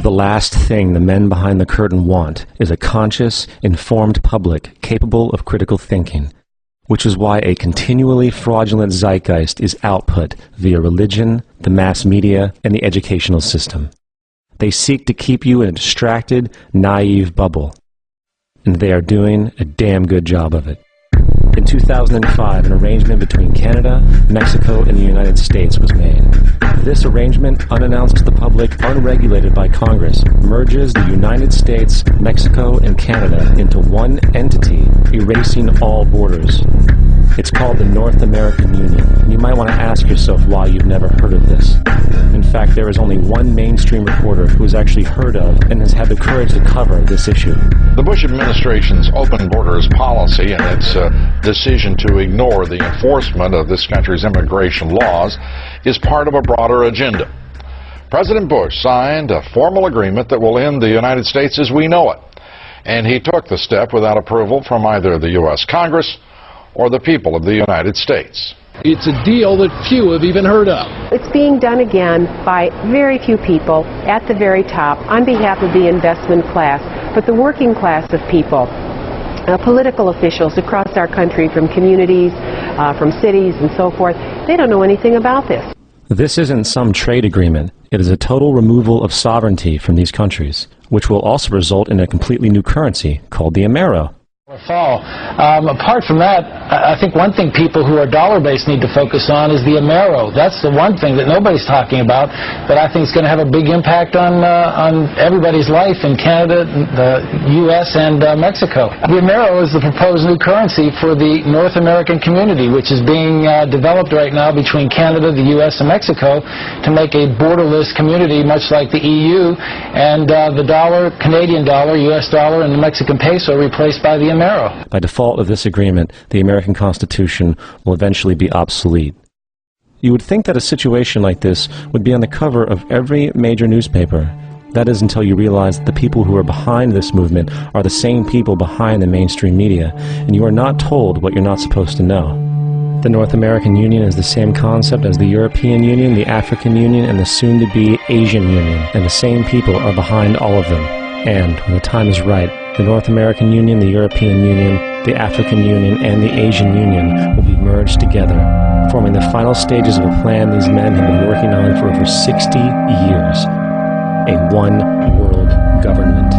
The last thing the men behind the curtain want is a conscious, informed public capable of critical thinking, which is why a continually fraudulent zeitgeist is output via religion, the mass media, and the educational system. They seek to keep you in a distracted, naive bubble, and they are doing a damn good job of it. In 2005, an arrangement between Canada, Mexico, and the United States was made. This arrangement, unannounced to the public, unregulated by Congress, merges the United States, Mexico, and Canada into one entity, erasing all borders. It's called the North American Union, and you might want to ask yourself why you've never heard of this. In fact, there is only one mainstream reporter who has actually heard of and has had the courage to cover this issue. The Bush administration's open borders policy and its decision to ignore the enforcement of this country's immigration laws is part of a broader agenda. President Bush signed a formal agreement that will end the United States as we know it, and he took the step without approval from either the U.S. Congress or the people of the United States. It's a deal that few have even heard of. It's being done again by very few people at the very top on behalf of the investment class, but the working class of people, political officials across our country, from communities, from cities and so forth, they don't know anything about this. This isn't some trade agreement. It is a total removal of sovereignty from these countries, which will also result in a completely new currency called the Amero. Fall. Apart from that, I think one thing people who are dollar-based need to focus on is the Amero. That's the one thing that nobody's talking about, but I think it's going to have a big impact on everybody's life in Canada, the U.S., and Mexico. The Amero is the proposed new currency for the North American community, which is being developed right now between Canada, the U.S., and Mexico to make a borderless community, much like the EU, and the dollar, Canadian dollar, U.S. dollar, and the Mexican peso replaced by the Amero. By default of this agreement, the American Constitution will eventually be obsolete. You would think that a situation like this would be on the cover of every major newspaper. That is until you realize that the people who are behind this movement are the same people behind the mainstream media, and you are not told what you're not supposed to know. The North American Union is the same concept as the European Union, the African Union, and the soon-to-be Asian Union, and the same people are behind all of them. And, when the time is right, the North American Union, the European Union, the African Union, and the Asian Union will be merged together, forming the final stages of a plan these men have been working on for over 60 years. A one-world government.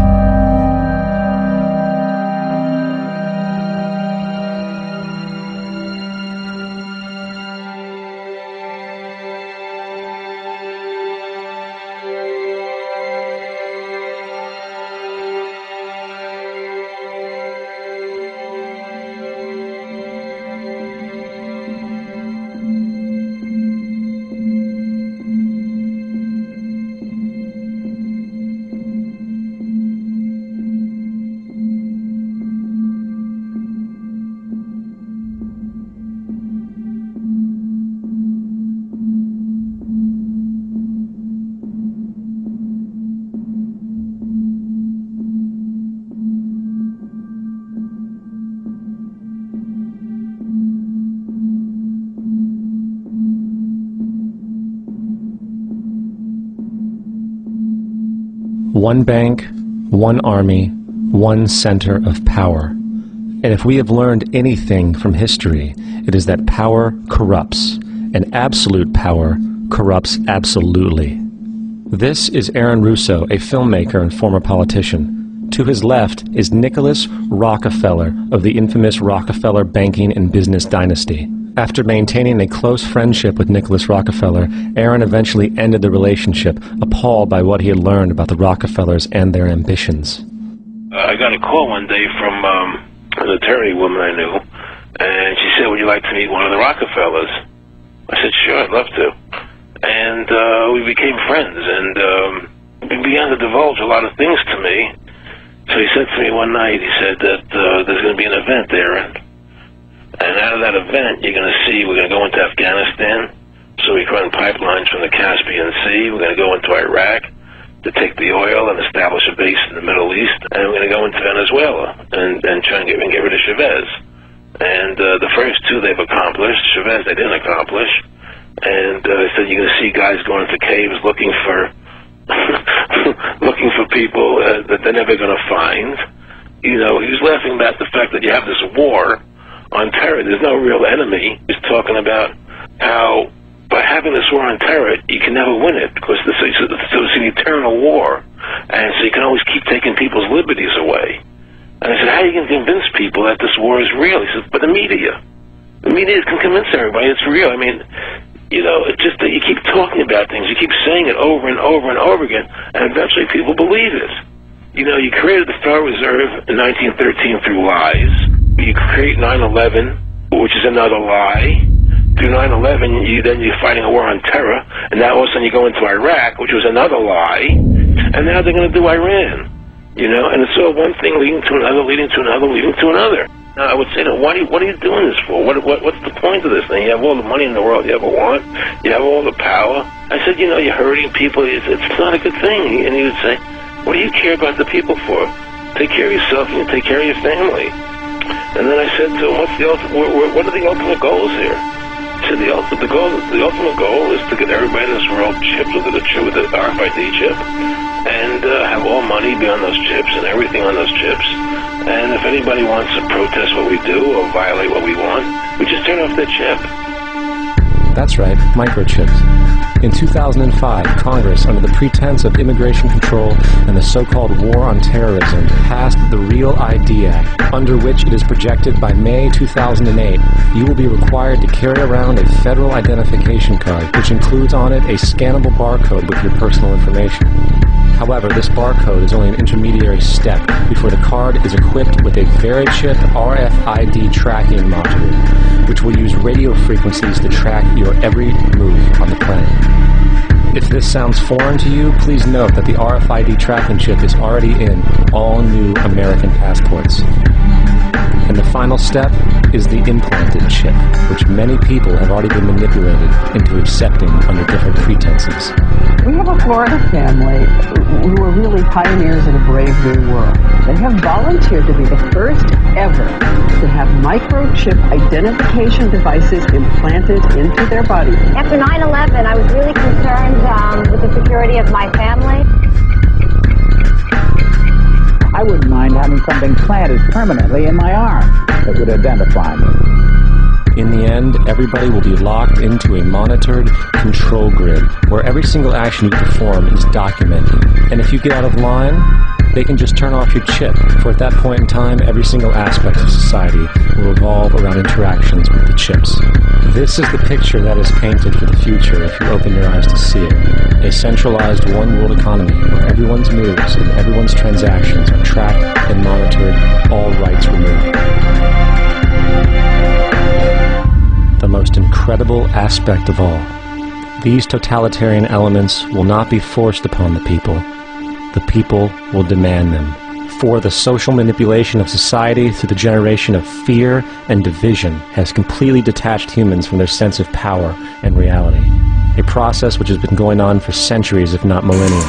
One bank, one army, one center of power. And if we have learned anything from history, it is that power corrupts, and absolute power corrupts absolutely. This is Aaron Russo, a filmmaker and former politician. To his left is Nicholas Rockefeller of the infamous Rockefeller banking and business dynasty. After maintaining a close friendship with Nicholas Rockefeller, Aaron eventually ended the relationship, appalled by what he had learned about the Rockefellers and their ambitions. I got a call one day from an attorney woman I knew, and she said, "Would you like to meet one of the Rockefellers?" I said, "Sure, I'd love to." And we became friends, and he began to divulge a lot of things to me. So he said to me one night, he said that there's going to be an event there, and out of that event, you're going to see, we're going to go into Afghanistan, so we can run pipelines from the Caspian Sea. We're going to go into Iraq to take the oil and establish a base in the Middle East, and we're going to go into Venezuela and try and get rid of Chavez. And the first two they've accomplished. Chavez they didn't accomplish. And I said, you're going to see guys going into caves looking for looking for people that they're never going to find. You know, he was laughing about the fact that you have this war on terror. There's no real enemy. He's talking about how by having this war on terror, you can never win it because it's an eternal war, and so you can always keep taking people's liberties away. And I said, how are you going to convince people that this war is real? He said, but the media can convince everybody it's real. I mean, you know, it's just that you keep talking about things, you keep saying it over and over and over again, and eventually people believe it. You know, you created the Federal Reserve in 1913 through lies. You create 9/11, which is another lie. Through 9/11, you're fighting a war on terror, and now all of a sudden you go into Iraq, which was another lie, and now they're going to do Iran. You know, and it's all one thing leading to another, leading to another, leading to another. Now, I would say, what are you doing this for? What's the point of this thing? You have all the money in the world you ever want. You have all the power. I said, you know, you're hurting people. It's not a good thing. And he would say, what do you care about the people for? Take care of yourself and you take care of your family. And then I said to him, what are the ultimate goals here? He said, the ultimate goal is to get everybody in this world chipped with the RFID chip, and have all money be on those chips and everything on those chips. And if anybody wants to protest what we do or violate what we want, we just turn off their chip. That's right, microchips. In 2005, Congress, under the pretense of immigration control and the so-called war on terrorism, passed the REAL ID Act, under which it is projected by May 2008, you will be required to carry around a federal identification card, which includes on it a scannable barcode with your personal information. However, this barcode is only an intermediary step before the card is equipped with a VeriChip RFID tracking module, which will use radio frequencies to track your every move on the planet. If this sounds foreign to you, please note that the RFID tracking chip is already in all new American passports. And the final step is the implanted chip, which many people have already been manipulated into accepting under different pretenses. We have a Florida family who are really pioneers in a brave new world. They have volunteered to be the first ever to have microchip identification devices implanted into their body. After 9/11, I was really concerned with the security of my family. I wouldn't mind having something planted permanently in my arm that would identify me. In the end, everybody will be locked into a monitored control grid where every single action you perform is documented. And if you get out of line, they can just turn off your chip, for at that point in time, every single aspect of society will revolve around interactions with the chips. This is the picture that is painted for the future if you open your eyes to see it. A centralized one-world economy where everyone's moves and everyone's transactions are tracked and monitored, all rights removed. The most incredible aspect of all, these totalitarian elements will not be forced upon the people. The people will demand them. For the social manipulation of society through the generation of fear and division has completely detached humans from their sense of power and reality. A process which has been going on for centuries, if not millennia.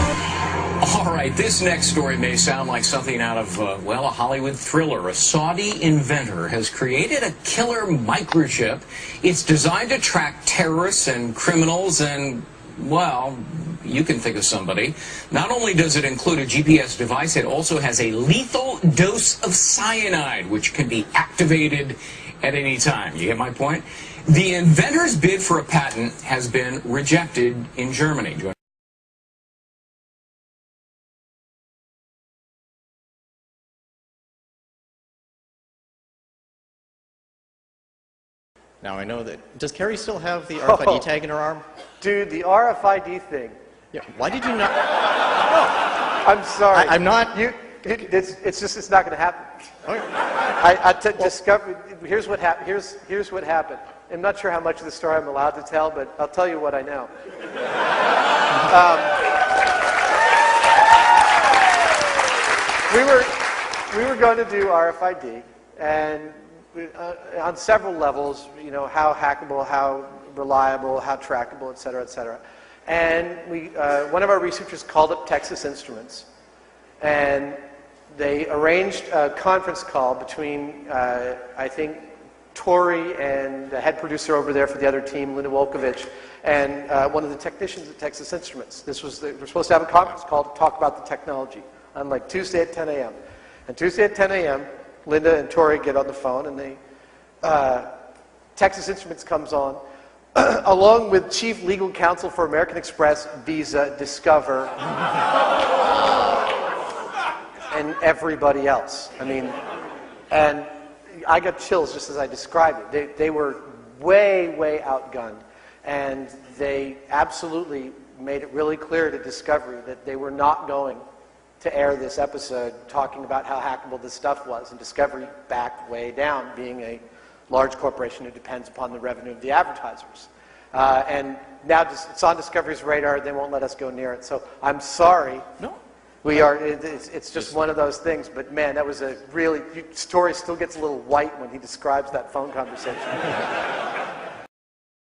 All right, this next story may sound like something out of, well, a Hollywood thriller. A Saudi inventor has created a killer microchip. It's designed to track terrorists and criminals and, well, you can think of somebody. Not only does it include a GPS device, it also has a lethal dose of cyanide, which can be activated at any time. You get my point? The inventor's bid for a patent has been rejected in Germany. Now I know that. Does Carrie still have the RFID tag in her arm? Dude, the RFID thing. Yeah. Why did you not? I'm sorry. I'm not. It's not going to happen. Okay. Discovered. Here's what happened. Here's what happened. I'm not sure how much of the story I'm allowed to tell, but I'll tell you what I know. We were going to do RFID, and on several levels, you know, how hackable, how reliable, how trackable, et cetera, and one of our researchers called up Texas Instruments, and they arranged a conference call between, I think, Tori and the head producer over there for the other team, Linda Wolkovich, and one of the technicians at Texas Instruments. We're supposed to have a conference call to talk about the technology on like Tuesday at 10 a.m. And Tuesday at 10 a.m., Linda and Tori get on the phone, and Texas Instruments comes on, along with Chief Legal Counsel for American Express, Visa, Discover, and everybody else. I mean, and I got chills just as I described it. They were way, way outgunned, and they absolutely made it really clear to Discovery that they were not going to air this episode talking about how hackable this stuff was, and Discovery backed way down, being a large corporation who depends upon the revenue of the advertisers. And now it's on Discovery's radar. They won't let us go near it. So I'm sorry. No. We are. It's just one of those things. But man, that was a really. Story still gets a little white when he describes that phone conversation.